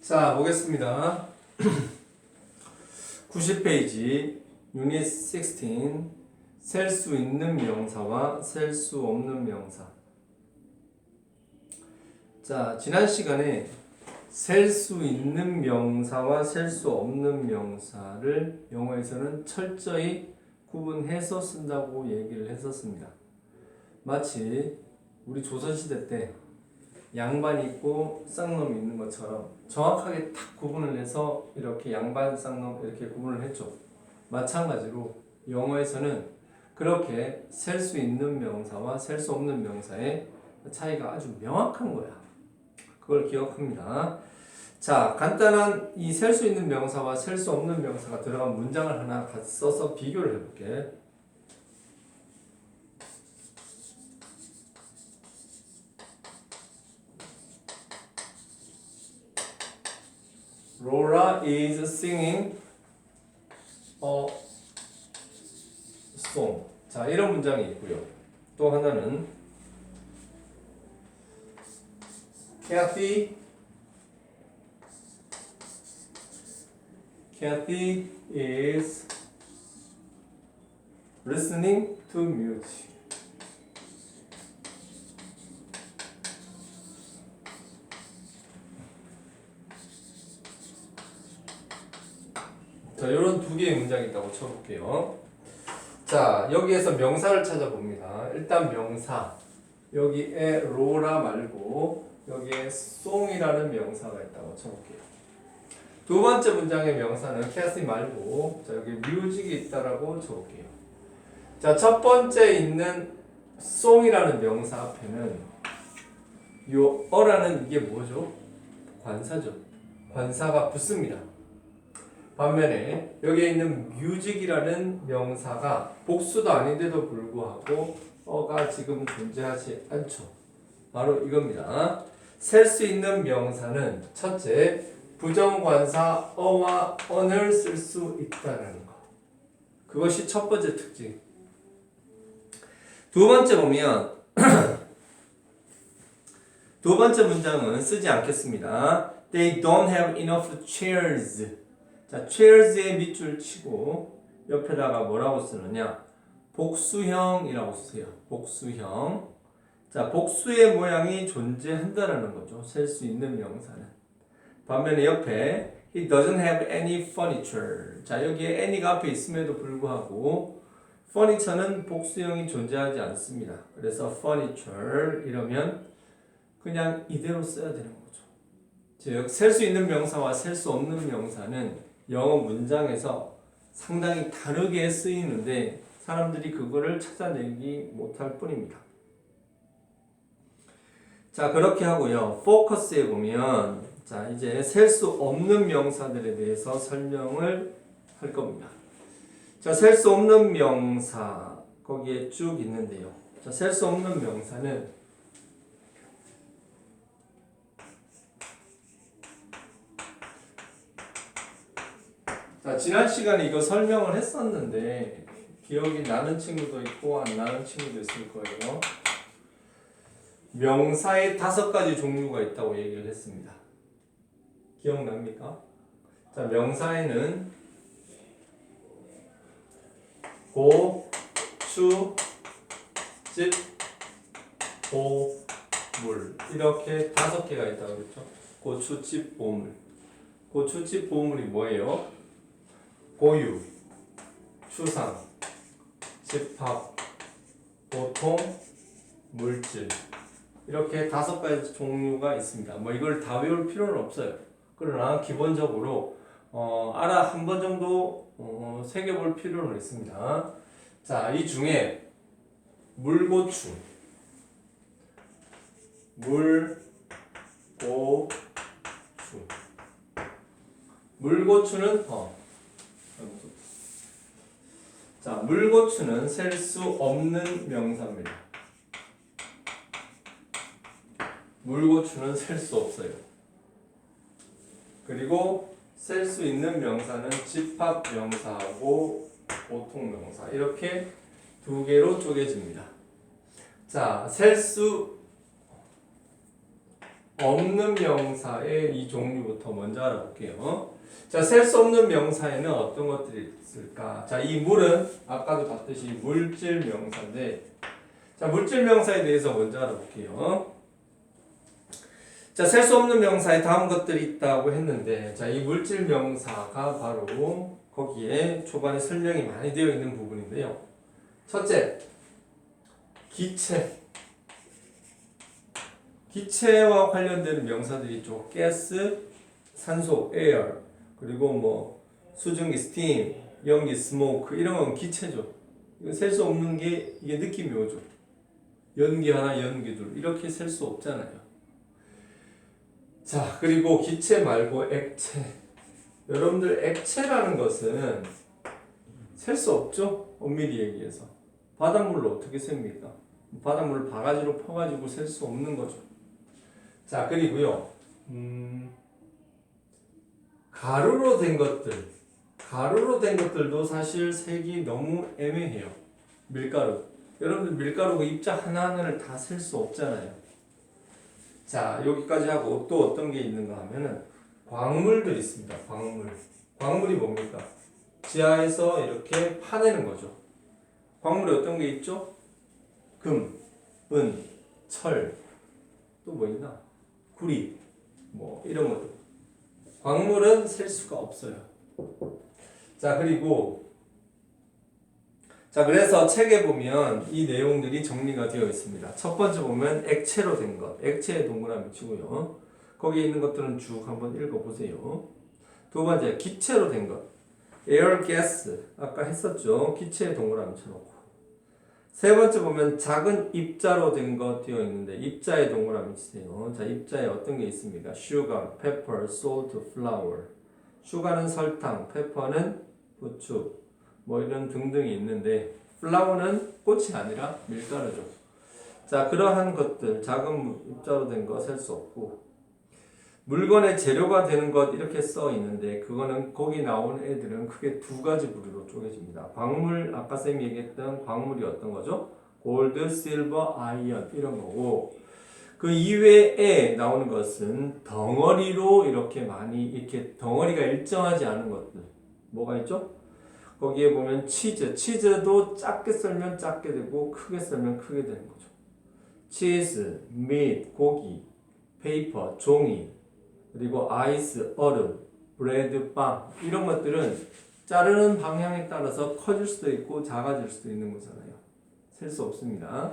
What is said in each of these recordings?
자, 보겠습니다. 90페이지 유닛 16 셀 수 있는 명사와 셀 수 없는 명사. 자, 지난 시간에 셀 수 있는 명사와 셀 수 없는 명사를 영어에서는 철저히 구분해서 쓴다고 얘기를 했었습니다. 마치 우리 조선시대 때 양반이 있고 쌍놈이 있는 것처럼 정확하게 딱 구분을 해서 이렇게 양반, 쌍놈 이렇게 구분을 했죠. 마찬가지로 영어에서는 그렇게 셀 수 있는 명사와 셀 수 없는 명사의 차이가 아주 명확한 거야. 그걸 기억합니다. 자, 간단한 이 셀 수 있는 명사와 셀 수 없는 명사가 들어간 문장을 하나 같이 써서 비교를 해볼게. Laura is singing a song. 자, 이런 문장이 있고요. 또 하나는 Kathy is listening to music. 자, 이런 두 개의 문장이 있다고 쳐볼게요. 자, 여기에서 명사를 찾아봅니다. 일단 명사. 여기에 로라 말고 여기에 송이라는 명사가 있다고 쳐볼게요. 두 번째 문장의 명사는 캐시 말고 자, 여기 뮤직이 있다라고 쳐볼게요. 자, 첫 번째 있는 송이라는 명사 앞에는 요 어라는 이게 뭐죠? 관사죠. 관사가 붙습니다. 반면에 여기에 있는 뮤직이라는 명사가 복수도 아닌데도 불구하고 어가 지금 존재하지 않죠. 바로 이겁니다. 셀 수 있는 명사는 첫째, 부정관사 어와 on을 쓸 수 있다는 거. 그것이 첫 번째 특징. 두 번째 보면 두 번째 문장은 쓰지 않겠습니다. They don't have enough chairs. 자, chairs에 밑줄 치고 옆에다가 뭐라고 쓰느냐? 복수형이라고 쓰세요. 복수형. 자, 복수의 모양이 존재한다라는 거죠. 셀 수 있는 명사는. 반면에 옆에 He doesn't have any furniture. 자, 여기에 any가 앞에 있음에도 불구하고 furniture는 복수형이 존재하지 않습니다. 그래서 furniture 이러면 그냥 이대로 써야 되는 거죠. 즉, 셀 수 있는 명사와 셀 수 없는 명사는 영어 문장에서 상당히 다르게 쓰이는데 사람들이 그거를 찾아내기 못할 뿐입니다. 자, 그렇게 하고요. 포커스에 보면 자, 이제 셀 수 없는 명사들에 대해서 설명을 할 겁니다. 자, 셀 수 없는 명사 거기에 쭉 있는데요. 자, 셀 수 없는 명사는 자, 지난 시간에 이거 설명을 했었는데 기억이 나는 친구도 있고 안 나는 친구도 있을 거예요. 명사의 5가지 종류가 있다고 얘기를 했습니다. 기억납니까? 자, 명사에는 고, 추, 집, 보, 물 이렇게 5개가 있다고 그랬죠. 고추, 집, 보물. 고추, 집, 보물이 뭐예요? 고유, 추상, 집합, 보통, 물질 이렇게 5가지 종류가 있습니다. 뭐 이걸 다 외울 필요는 없어요. 그러나 기본적으로 한 번 정도 새겨볼 필요는 있습니다. 자, 이 중에 물고추, 물고추는 자, 물고추는 셀 수 없는 명사입니다. 물고추는 셀 수 없어요. 그리고 셀 수 있는 명사는 집합 명사하고 보통 명사 이렇게 2개로 쪼개집니다. 자, 셀 수 없는 명사의 이 종류부터 먼저 알아볼게요. 자, 셀 수 없는 명사에는 어떤 것들이 있을까? 자, 이 물은 아까도 봤듯이 물질 명사인데, 자, 물질 명사에 대해서 먼저 알아볼게요. 자, 셀 수 없는 명사에 다음 것들이 있다고 했는데, 자, 이 물질 명사가 바로 거기에 초반에 설명이 많이 되어 있는 부분인데요. 첫째, 기체. 기체와 관련되는 명사들이 있죠. 가스, 산소, air, 그리고 뭐 수증기, steam, 연기, smoke 이런 건 기체죠. 이거 셀 수 없는 게 이게 느낌이 오죠. 연기 하나, 연기 둘 이렇게 셀 수 없잖아요. 자, 그리고 기체 말고 액체. 여러분들 액체라는 것은 셀 수 없죠. 엄밀히 얘기해서. 바닷물로 어떻게 셉니까? 바닷물을 바가지로 퍼가지고 셀 수 없는 거죠. 자, 그리고요. 가루로 된 것들도 사실 색이 너무 애매해요. 밀가루. 여러분들 밀가루 그 입자 하나하나를 다 셀 수 없잖아요. 자, 여기까지 하고 또 어떤 게 있는가 하면은 광물들 있습니다. 광물이 뭡니까? 지하에서 이렇게 파내는 거죠. 광물이 어떤 게 있죠? 금, 은, 철, 또 뭐 있나? 구리, 뭐 이런 것들. 광물은 셀 수가 없어요. 자, 그리고 그래서 책에 보면 이 내용들이 정리가 되어 있습니다. 첫 번째 보면 액체로 된 것, 액체의 동그라미 치고요. 거기에 있는 것들은 쭉 한번 읽어보세요. 두 번째, 기체로 된 것, air, gas, 아까 했었죠. 기체의 동그라미 쳐놓고. 세 번째 보면 작은 입자로 된 거 되어 있는데 입자의 동그라미 치세요. 자, 입자에 어떤 게 있습니까? sugar, pepper, salt, flour. 슈가는 설탕, 페퍼는 부추, 뭐 이런 등등이 있는데 flour는 꽃이 아니라 밀가루죠. 자, 그러한 것들, 작은 입자로 된 거 셀 수 없고 물건의 재료가 되는 것 이렇게 써 있는데 그거는 거기 나온 애들은 크게 두 가지 부류로 쪼개집니다. 광물, 아까 쌤이 얘기했던 광물이 어떤 거죠? 골드, 실버, 아이언 이런 거고 그 이외에 나오는 것은 덩어리로 이렇게 많이 이렇게 덩어리가 일정하지 않은 것들 뭐가 있죠? 거기에 보면 치즈도 작게 썰면 작게 되고 크게 썰면 크게 되는 거죠. 치즈, 밋, 고기, 페이퍼, 종이 그리고 아이스, 얼음, 브레드, 빵 이런 것들은 자르는 방향에 따라서 커질 수도 있고 작아질 수도 있는 거잖아요. 셀 수 없습니다.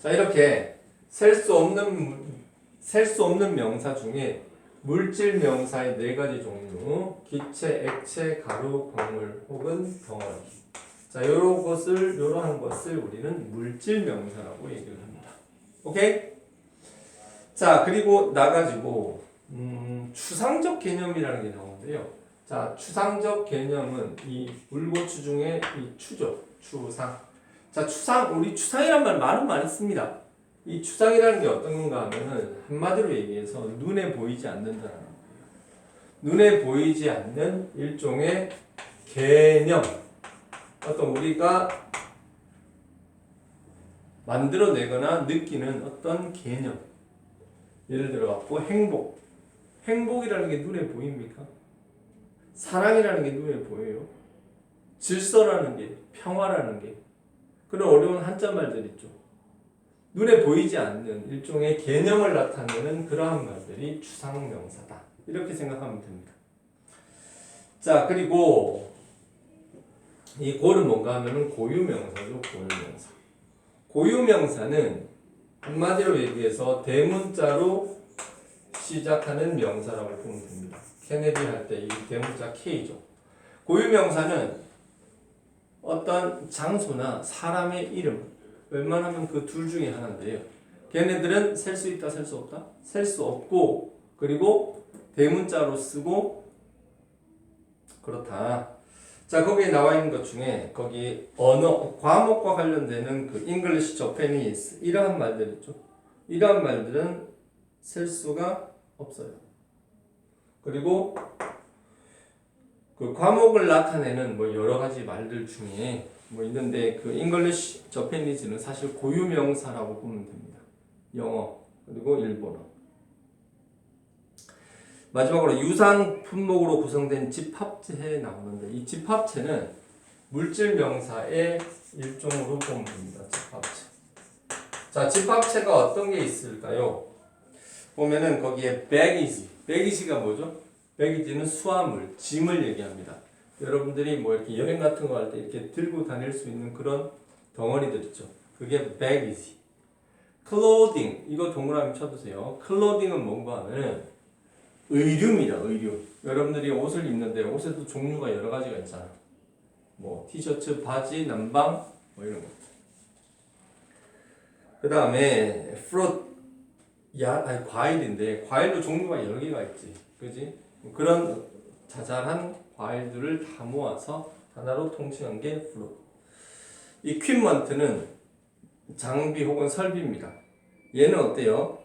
자, 이렇게 셀 수 없는 명사 중에 물질 명사의 네 가지 종류 기체, 액체, 가루, 광물 혹은 덩어리. 자, 요러한 것을 우리는 물질 명사라고 얘기를 합니다. 오케이? 자, 그리고 나가지고 추상적 개념이라는 게 나오는데요. 자, 추상적 개념은 이 물고추 중에 이 추죠. 추상. 자, 우리 추상이란 말은 많이 씁니다. 이 추상이라는 게 어떤 건가 하면은 한마디로 얘기해서 눈에 보이지 않는다는 거예요. 눈에 보이지 않는 일종의 개념. 어떤 우리가 만들어내거나 느끼는 어떤 개념. 예를 들어 갖고 행복이라는 게 눈에 보입니까? 사랑이라는 게 눈에 보여요. 질서라는 게, 평화라는 게 그런 어려운 한자말들 있죠. 눈에 보이지 않는 일종의 개념을 나타내는 그러한 말들이 추상명사다. 이렇게 생각하면 됩니다. 자, 그리고 이 고는 뭔가 하면은 고유명사죠. 고유명사. 고유명사는 한마디로 얘기해서 대문자로 시작하는 명사라고 보면 됩니다. 케네디 할 때 이 대문자 K죠. 고유명사는 어떤 장소나 사람의 이름, 웬만하면 그 둘 중에 하나인데요. 걔네들은 셀 수 있다, 셀 수 없다? 셀 수 없고, 그리고 대문자로 쓰고, 그렇다. 자, 거기에 나와 있는 것 중에, 거기 언어, 과목과 관련되는 그 English, Japanese, 이러한 말들 있죠. 이러한 말들은 셀 수가 없어요. 그리고 그 과목을 나타내는 뭐 여러 가지 말들 중에 뭐 있는데 그 English, Japanese는 사실 고유명사라고 보면 됩니다. 영어, 그리고 일본어. 마지막으로 유상 품목으로 구성된 집합체에 나오는데 이 집합체는 물질 명사의 일종으로 보면 됩니다. 집합체. 자, 집합체가 어떤 게 있을까요? 보면은 거기에 baggage가 뭐죠? baggage는 수화물, 짐을 얘기합니다. 여러분들이 뭐 이렇게 여행 같은 거 할 때 이렇게 들고 다닐 수 있는 그런 덩어리들 있죠. 그게 baggage. clothing, 이거 동그라미 쳐두세요. clothing은 뭔가 하면은 의류입니다. 의류. 여러분들이 옷을 입는데 옷에도 종류가 여러 가지가 있잖아. 뭐 티셔츠, 바지, 남방 뭐 이런 거. 그 다음에 fruit, 과일인데 과일도 종류가 여러 개가 있지. 그지? 그런 자잘한 과일들을 다 모아서 하나로 통칭한 게 fruit. equipment는 장비 혹은 설비입니다. 얘는 어때요?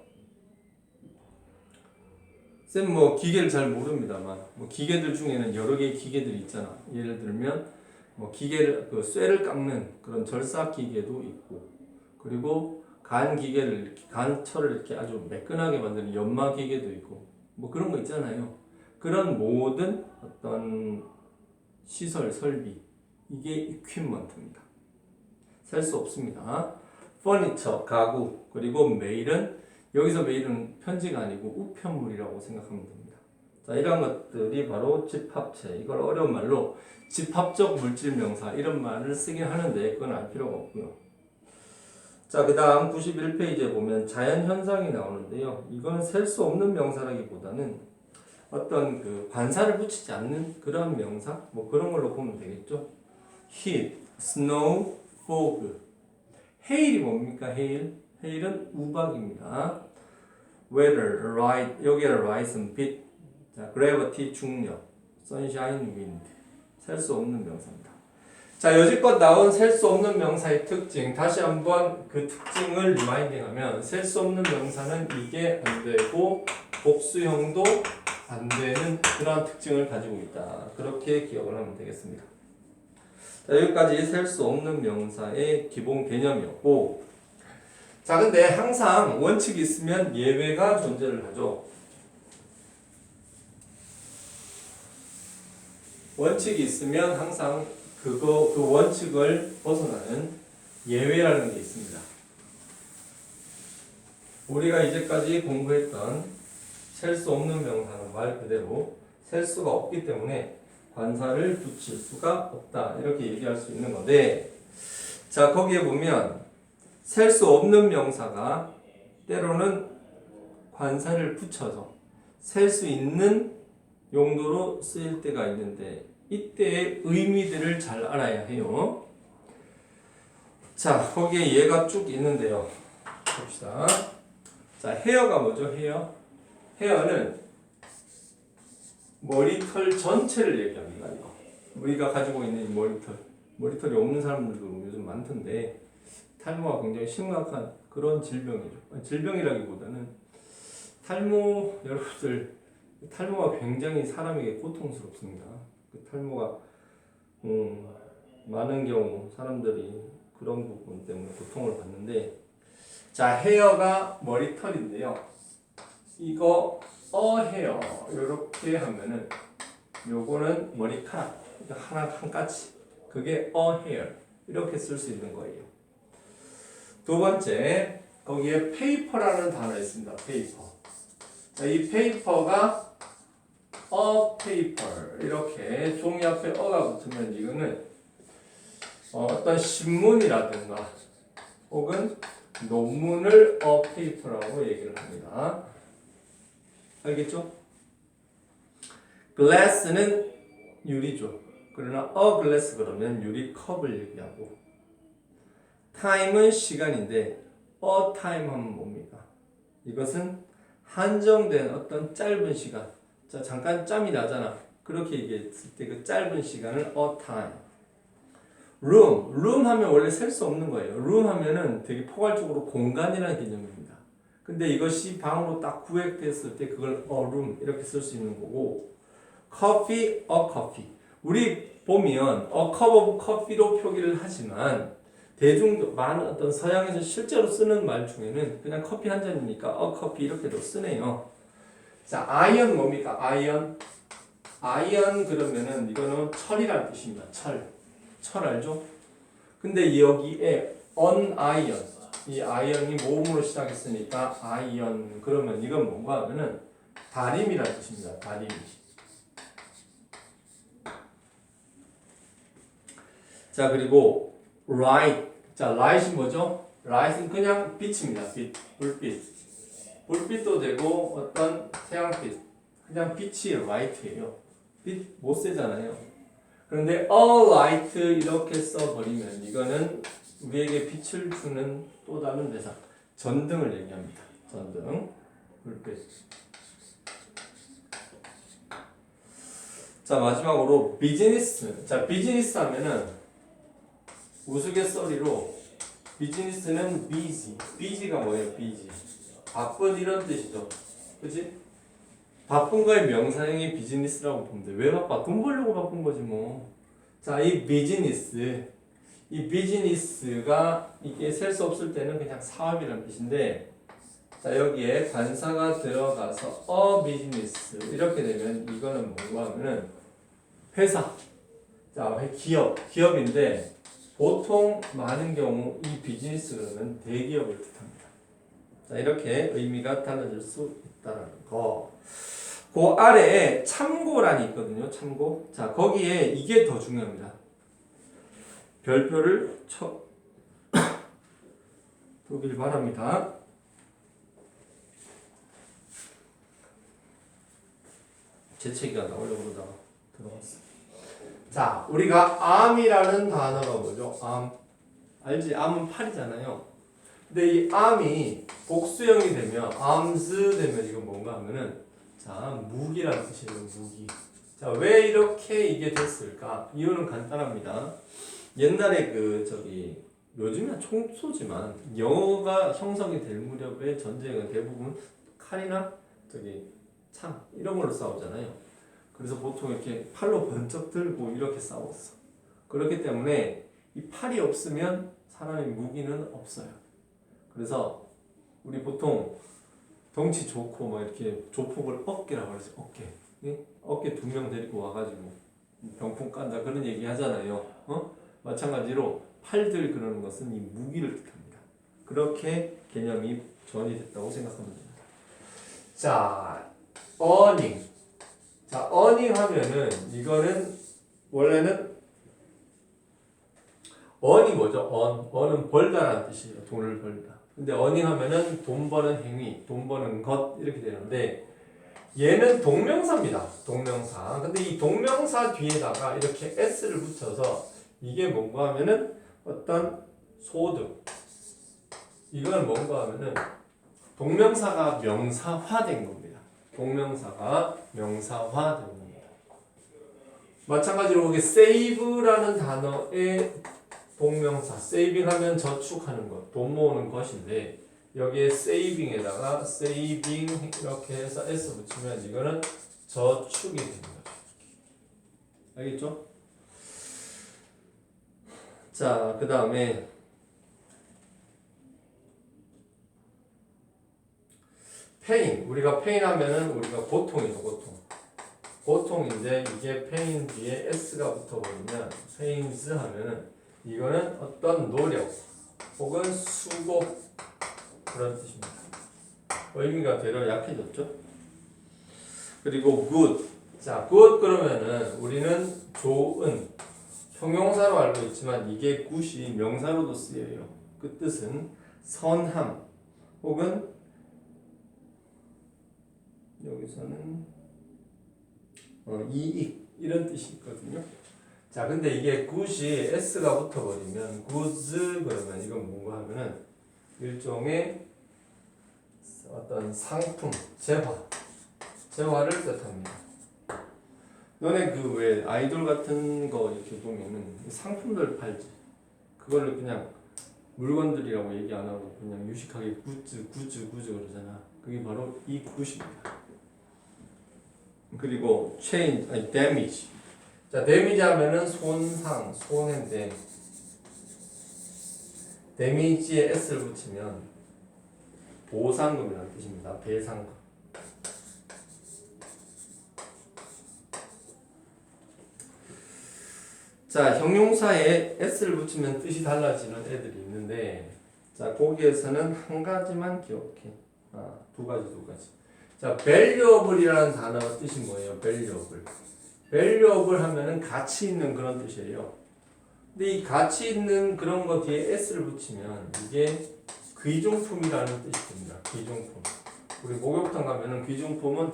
쌤 뭐 기계를 잘 모릅니다만 뭐 기계들 중에는 여러 개의 기계들이 있잖아. 예를 들면 뭐 기계를 그 쇠를 깎는 그런 절삭 기계도 있고, 그리고 간 기계를 이렇게 간철을 이렇게 아주 매끈하게 만드는 연마 기계도 있고, 뭐 그런 거 있잖아요. 그런 모든 어떤 시설 설비, 이게 equipment입니다. 셀 수 없습니다. furniture 가구, 그리고 메일은 여기서 메일은 편지가 아니고 우편물이라고 생각하면 됩니다. 자, 이런 것들이 바로 집합체. 이걸 어려운 말로 집합적 물질 명사 이런 말을 쓰긴 하는데 그건 알 필요가 없고요. 자, 그 다음 91페이지에 보면 자연현상이 나오는데요. 이거는 셀 수 없는 명사라기보다는 어떤 그 관사를 붙이지 않는 그런 명사? 뭐 그런 걸로 보면 되겠죠. heat, snow, fog. 헤일이 뭡니까? 헤일은 우박입니다. weather, light, 여기에 light은 빛, 자, gravity, 중력, sunshine, wind. 셀 수 없는 명사입니다. 자, 여지껏 나온 셀 수 없는 명사의 특징, 다시 한번 그 특징을 리마인딩하면 셀 수 없는 명사는 이게 안 되고 복수형도 안 되는 그러한 특징을 가지고 있다. 그렇게 기억을 하면 되겠습니다. 자, 여기까지 셀 수 없는 명사의 기본 개념이었고, 자, 근데 항상 원칙이 있으면 예외가 존재를 하죠. 원칙이 있으면 항상 그 원칙을 벗어나는 예외라는 게 있습니다. 우리가 이제까지 공부했던 셀 수 없는 명사는 말 그대로 셀 수가 없기 때문에 관사를 붙일 수가 없다. 이렇게 얘기할 수 있는 건데, 자, 거기에 보면 셀 수 없는 명사가 때로는 관사를 붙여서 셀 수 있는 용도로 쓰일 때가 있는데 이때의 의미들을 잘 알아야 해요. 자, 거기에 얘가 쭉 있는데요. 봅시다. 자, 헤어가 뭐죠? 헤어는 머리털 전체를 얘기합니다. 이거. 우리가 가지고 있는 머리털이 없는 사람들도 요즘 많던데 탈모가 굉장히 심각한 그런 질병이죠. 질병이라기보다는 여러분들 탈모가 굉장히 사람에게 고통스럽습니다. 그 탈모가 많은 경우 사람들이 그런 부분 때문에 고통을 받는데, 자, 헤어가 머리털인데요. 이거 헤어 이렇게 하면은 요거는 머리카락 하나 한 가지, 그게 헤어 이렇게 쓸 수 있는 거예요. 두 번째, 거기에 페이퍼라는 단어 있습니다. 페이퍼. 자, 이 페이퍼가 paper 이렇게 종이 앞에 어가 붙으면 이거는 어떤 신문이라든가 혹은 논문을 paper라고 얘기를 합니다. 알겠죠? glass는 유리죠. 그러나 glass 그러면 유리컵을 얘기하고, time은 시간인데 time 하면 뭡니까? 이것은 한정된 어떤 짧은 시간. 자, 잠깐 짬이 나잖아. 그렇게 얘기했을 때 그 짧은 시간을 time. room 하면 원래 셀 수 없는 거예요. room 하면은 되게 포괄적으로 공간이라는 개념입니다. 근데 이것이 방으로 딱 구획됐을 때 그걸 room 이렇게 쓸 수 있는 거고, coffee, a coffee. 우리 보면 a cup of coffee로 표기를 하지만 대중도 많은 어떤 서양에서 실제로 쓰는 말 중에는 그냥 커피 한 잔이니까 커피 이렇게도 쓰네요. 자, 아이언 뭡니까? 아이언. 아이언 그러면은 이거는 철이라는 뜻입니다. 철 알죠? 근데 여기에 언아이언, 이 아이언이 모음으로 시작했으니까 아이언 그러면 이건 뭔가 하면은 다림이라는 뜻입니다. 다림. 자, 그리고 light. 자, light이 뭐죠? light은 그냥 빛입니다. 불빛. 불빛도 되고 어떤 태양빛. 그냥 빛이 light예요. 빛 못 쓰잖아요. 그런데 a light 이렇게 써버리면 이거는 우리에게 빛을 주는 또 다른 대상. 전등을 얘기합니다. 전등. 불빛. 자, 마지막으로 비즈니스. 자, 비즈니스 하면은 우스갯소리로 비즈니스는 busy. busy가 뭐예요? busy. 바쁜 이런 뜻이죠. 그치? 바쁜 거의 명사형이 비즈니스라고 보면 돼. 왜 바빠? 돈 벌려고 바쁜 거지 뭐. 자, 이 비즈니스가 이게 셀 수 없을 때는 그냥 사업이라는 뜻인데, 자, 여기에 관사가 들어가서 비즈니스 이렇게 되면 이거는 뭔가 하면은 회사. 자, 기업인데 보통 많은 경우 이 비즈니스 그러면 대기업을 뜻합니다. 자, 이렇게 의미가 달라질 수 있다는 거. 그 아래에 참고란이 있거든요. 참고. 자, 거기에 이게 더 중요합니다. 별표를 쳐 두길 바랍니다. 재채기가 나오려고 그러다가 들어갔어. 자, 우리가 암이라는 단어가 뭐죠? 암. 알지? 암은 팔이잖아요. 근데 이 암이 복수형이 되면 arms 되면 이건 뭔가 하면은 자, 무기라는 뜻이에요. 무기. 자, 왜 이렇게 이게 됐을까? 이유는 간단합니다. 옛날에 요즘은 총소지만 영어가 형성이 될 무렵의 전쟁은 대부분 칼이나 창 이런 걸로 싸우잖아요. 그래서 보통 이렇게 팔로 번쩍 들고 이렇게 싸웠어. 그렇기 때문에 이 팔이 없으면 사람의 무기는 없어요. 그래서 우리 보통 덩치 좋고 막 이렇게 조폭을 어깨라고 그러죠. 어깨. 예? 어깨 2명 데리고 와가지고 병풍 깐다 그런 얘기 하잖아요. 마찬가지로 팔들 그러는 것은 이 무기를 뜻합니다. 그렇게 개념이 전이 됐다고 생각하면 됩니다. 자, earning. 자, earning 하면은 이거는 원래는 earn이 뭐죠? earn은 벌다라는 뜻이에요. 돈을 벌다. 근데 earning 하면은 돈 버는 행위, 돈 버는 것 이렇게 되는데 얘는 동명사입니다. 동명사. 근데 이 동명사 뒤에다가 이렇게 s를 붙여서 이게 뭔가 하면은 어떤 소득. 이건 뭔가 하면은 동명사가 명사화된 겁니다. 동명사가 명사화된 겁니다. 마찬가지로 여기 save라는 단어의 동명사, saving 하면 저축하는 것, 돈 모으는 것인데 여기에 saving에다가 saving 이렇게 해서 s 붙이면 이거는 저축이 되는 거죠. 알겠죠? 자, 그 다음에 pain. 우리가 pain 하면은 우리가 고통이죠, 고통. 고통인데 이게 pain 뒤에 s가 붙어버리면 pains 하면은 이거는 어떤 노력 혹은 수고 그런 뜻입니다. 의미가 되려 약해졌죠. 그리고 good. 자, good 그러면은 우리는 좋은 형용사로 알고 있지만 이게 good이 명사로도 쓰여요. 그 뜻은 선함 혹은 여기서는 이익 이런 뜻이 있거든요. 자, 근데 이게 good이 s가 붙어버리면 goods 그러면 이건 뭔가 하면은 일종의 어떤 상품, 재화를 뜻합니다. 너네 그 왜 아이돌 같은 거 이렇게 보면은 상품들 팔지. 그거를 그냥 물건들이라고 얘기 안 하고 그냥 유식하게 굿즈 그러잖아. 그게 바로 이 굿입니다. 그리고 damage. 자, damage 하면은 손상, 손해인데 damage에 s를 붙이면 보상금이라는 뜻입니다. 배상금. 자, 형용사에 s를 붙이면 뜻이 달라지는 애들이 있는데, 자, 거기에서는 한 가지만 기억해. 두 가지. 자, valuable이라는 단어가 뜻이 뭐예요? valuable. valuable 하면은 가치 있는 그런 뜻이에요. 근데 이 가치 있는 그런 거 뒤에 s를 붙이면 이게 귀중품이라는 뜻이 됩니다. 귀중품. 우리 목욕탕 가면은 귀중품은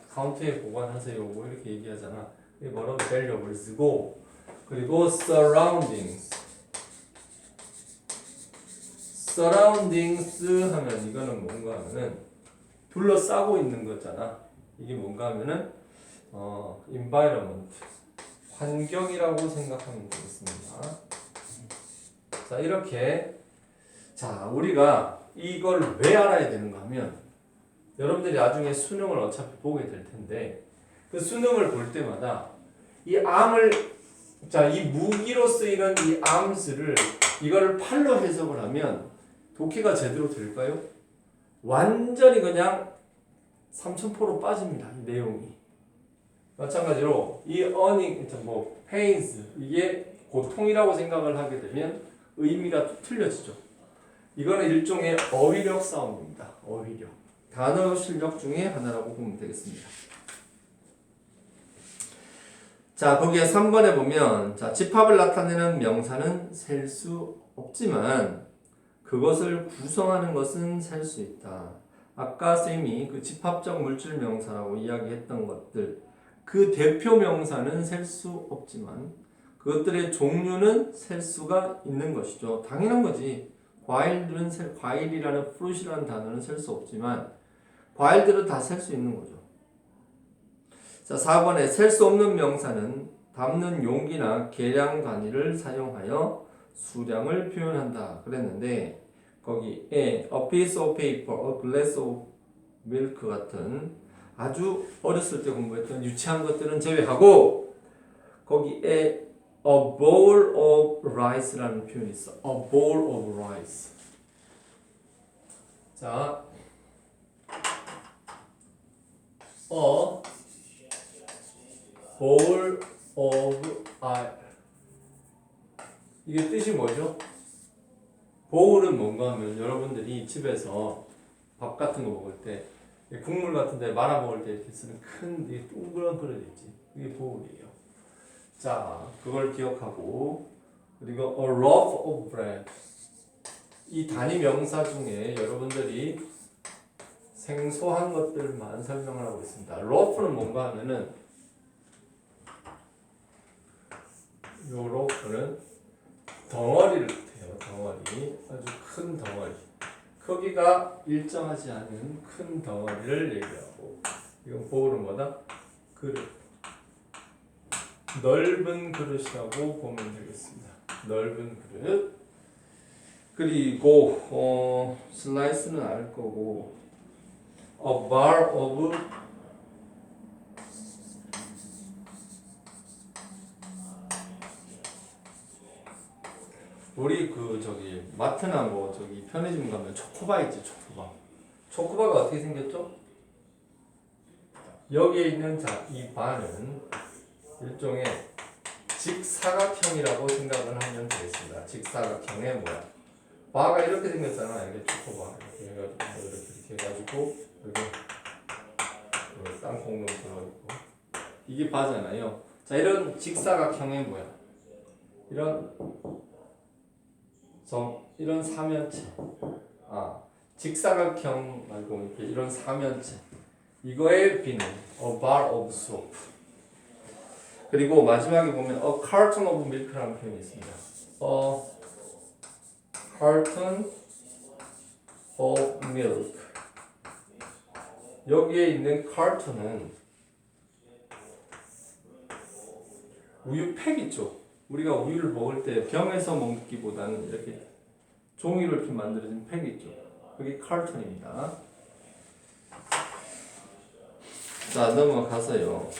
카운터에 보관하세요. 뭐 이렇게 얘기하잖아. 이게 뭐라고 valuables고, 그리고 surroundings 하면 이거는 뭔가 하면은 둘러싸고 있는 거잖아. 이게 뭔가 하면은 environment 환경이라고 생각하면 되겠습니다. 자, 이렇게 자, 우리가 이걸 왜 알아야 되는가 하면 여러분들이 나중에 수능을 어차피 보게 될 텐데 그 수능을 볼 때마다 이 무기로 쓰이는 이 arms를 이거를 팔로 해석을 하면 독해가 제대로 될까요? 완전히 그냥 삼천포로 빠집니다. 이 내용이. 마찬가지로 이 earning, pains 이게 고통이라고 생각을 하게 되면 의미가 틀려지죠. 이거는 일종의 어휘력 싸움입니다. 어휘력. 단어 실력 중에 하나라고 보면 되겠습니다. 자, 거기에 3번에 보면 자, 집합을 나타내는 명사는 셀 수 없지만 그것을 구성하는 것은 셀 수 있다. 아까 쌤이 그 집합적 물질 명사라고 이야기했던 것들 그 대표 명사는 셀 수 없지만 그것들의 종류는 셀 수가 있는 것이죠. 당연한 거지. 과일이라는 fruit이라는 단어는 셀 수 없지만 과일들은 다 셀 수 있는 거죠. 자, 4번에 셀 수 없는 명사는 담는 용기나 계량 단위를 사용하여 수량을 표현한다 그랬는데 거기에 a piece of paper, a glass of milk 같은 아주 어렸을 때 공부했던 유치한 것들은 제외하고 거기에 a bowl of rice라는 표현이 있어. a bowl of rice. 자, bowl of 이게 뜻이 뭐죠? bowl은 뭔가 하면 여러분들이 집에서 밥 같은 거 먹을 때 국물 같은 데 말아 먹을 때 이렇게 쓰는 큰 둥그런 그릇 있지. 이게 bowl이에요. 자, 그걸 기억하고 그리고 a loaf of bread 이 단위 명사 중에 여러분들이 생소한 것들만 설명을 하고 있습니다. loaf는 뭔가 하면은 요 loaf는 덩어리를 뜻해요. 덩어리. 아주 큰 덩어리. 크기가 일정하지 않은 큰 덩어리를 얘기하고 이건 bowl은 뭐다? 그릇. 넓은 그릇이라고 보면 되겠습니다. 넓은 그릇. 그리고 슬라이스는 알 거고 a bar of 우리 마트나 편의점 가면 초코바 있지. 초코바가 어떻게 생겼죠? 여기에 있는 이 바는 일종의 직사각형이라고 생각을 하면 되겠습니다. 직사각형의 모양. 바가 이렇게 생겼잖아. 이게 초코바. 이렇게 해가지고 여기 땅콩도 들어있고 이게 바잖아요. 자, 이런 직사각형의 모양. 이런 사면체. 직사각형 말고 이런 사면체. 이거의 비는 a bar of soap. 그리고 마지막에 보면 a carton of milk라는 표현이 있습니다. a carton of milk. 여기에 있는 carton은 우유팩 있죠. 우리가 우유를 먹을 때 병에서 먹기보다는 이렇게 종이로 이렇게 만들어진 팩 있죠. 그게 carton입니다. 자, 넘어가서요.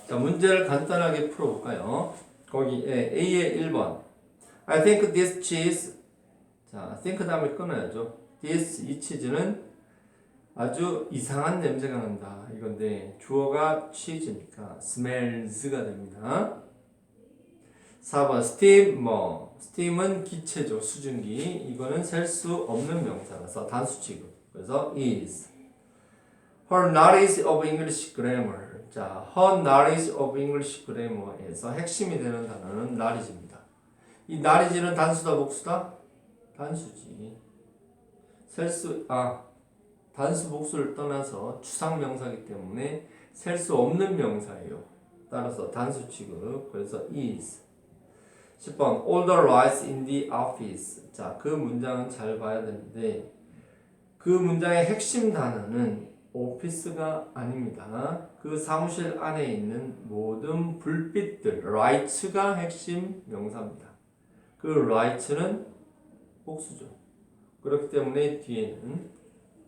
자, 문제를 간단하게 풀어볼까요? 거기에 A의 1번. I think this cheese. 자, think 다음에 끊어야죠. 이 치즈는 아주 이상한 냄새가 난다. 이건데 주어가 치즈니까 smells가 됩니다. 4번 steam은 기체죠. 수증기. 이거는 셀 수 없는 명사라서 단수 취급. 그래서 is. Her knowledge of English grammar. 자, her knowledge of English grammar에서 핵심이 되는 단어는 knowledge입니다. 이 knowledge는 단수다 복수다? 단수지. 단수 복수를 떠나서 추상명사이기 때문에 셀 수 없는 명사예요. 따라서 단수 취급. 그래서 is. 10번 all the lights in the office. 자, 그 문장은 잘 봐야 되는데 그 문장의 핵심 단어는 오피스가 아닙니다. 그 사무실 안에 있는 모든 불빛들, lights가 핵심 명사입니다. 그 lights는 복수죠. 그렇기 때문에 뒤에는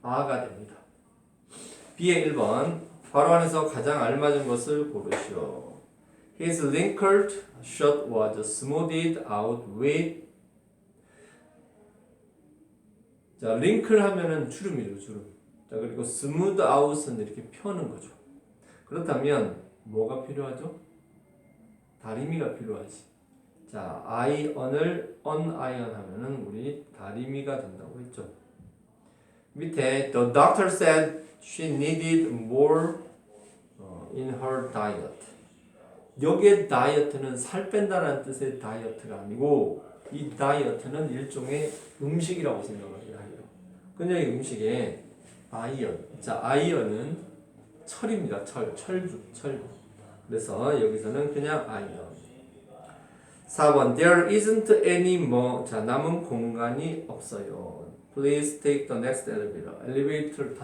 a가 됩니다. B의 1번 바로 안에서 가장 알맞은 것을 고르시오. His wrinkled shirt was smoothed out with. 자, wrinkle 하면은 주름이죠, 주름. 자, 그리고 smooth out은 이렇게 펴는 거죠. 그렇다면 뭐가 필요하죠? 다리미가 필요하지. 자, iron을 uniron 하면은 우리 다리미가 된다고 했죠. 밑에 the doctor said she needed more in her diet. 여기에 다이어트는 살 뺀다는 뜻의 다이어트가 아니고 이 다이어트는 일종의 음식이라고 생각을 해요. 그녀의 음식에 아이언. 자, 아이언은 철입니다. 철분. 그래서 여기서는 그냥 아이언. 4번 There isn't any more. 자, 남은 공간이 없어요. Please take the next elevator. 엘리베이터를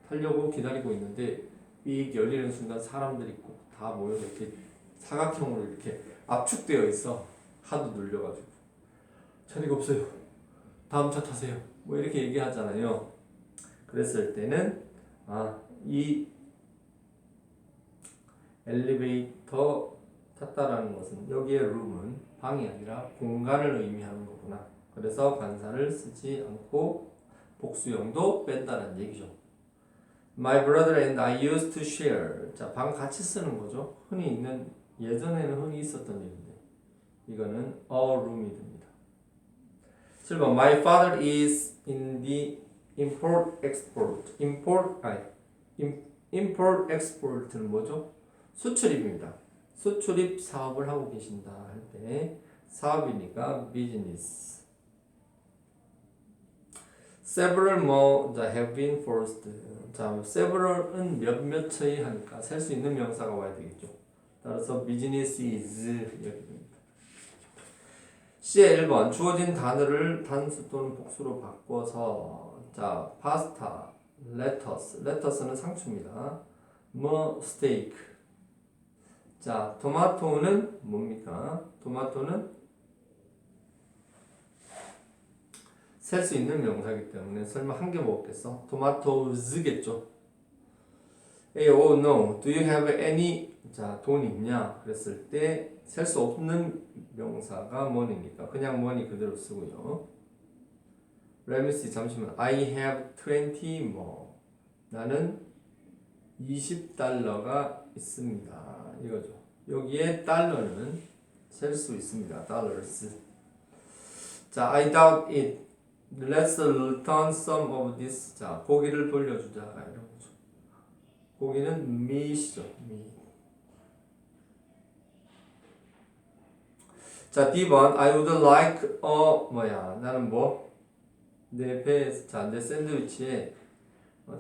타려고 기다리고 있는데 이 열리는 순간 사람들이 다 모여 이렇게 사각형으로 이렇게 압축되어 있어. 하도 눌려가지고 자리가 없어요. 다음 차 타세요. 뭐 이렇게 얘기하잖아요. 그랬을 때는 이 엘리베이터 탔다라는 것은 여기에 room은 방이 아니라 공간을 의미하는 거구나. 그래서 관사를 쓰지 않고 복수형도 뺀다는 얘기죠. My brother and I used to share. 자, 방 같이 쓰는 거죠. 예전에는 흔히 있었던 일인데 이거는 a room이 됩니다. 7번 My father is in the import-export. import-export는 뭐죠? 수출입니다. 수출입 사업을 하고 계신다 할 때 사업이니까 business. Several more have been forced. 자, several은 몇몇의 하니까 셀 수 있는 명사가 와야 되겠죠. 따라서 business is 이렇게 됩니다. C의 1번 주어진 단어를 단수 또는 복수로 바꿔서 자, 파스타, 레터스는 상추입니다. 스테이크. 자, 토마토는 뭡니까? 토마토는 셀 수 있는 명사이기 때문에 설마 한 개 먹겠어? 토마토즈겠죠. No. Do you have any? 자, 돈 있냐? 그랬을 때 셀 수 없는 명사가 money니까 그냥 money 그대로 쓰고요. Let me see. 잠시만. I have 20 more. 나는 $20가 있습니다. 이거죠. 여기에 달러는 셀 수 있습니다. dollars. 자, I doubt it. Let's return some of this. 자, 고기를 돌려주자. 이런 거죠. 고기는 meat이죠. meat. 자, D번 I would like 나는 뭐? 내 샌드위치에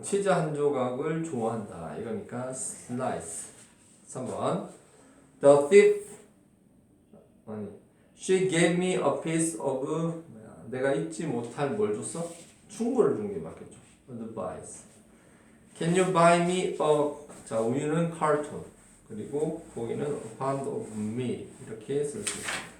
치즈 한 조각을 좋아한다. 이거니까 slice. 3번 The thief She gave me a piece of 내가 잊지 못할 뭘 줬어? 충고를 준 게 맞겠죠. Advice. Can you buy me 자, 우유는 carton. 그리고 고기는 a pound of meat. 이렇게 쓸 수 있습니다.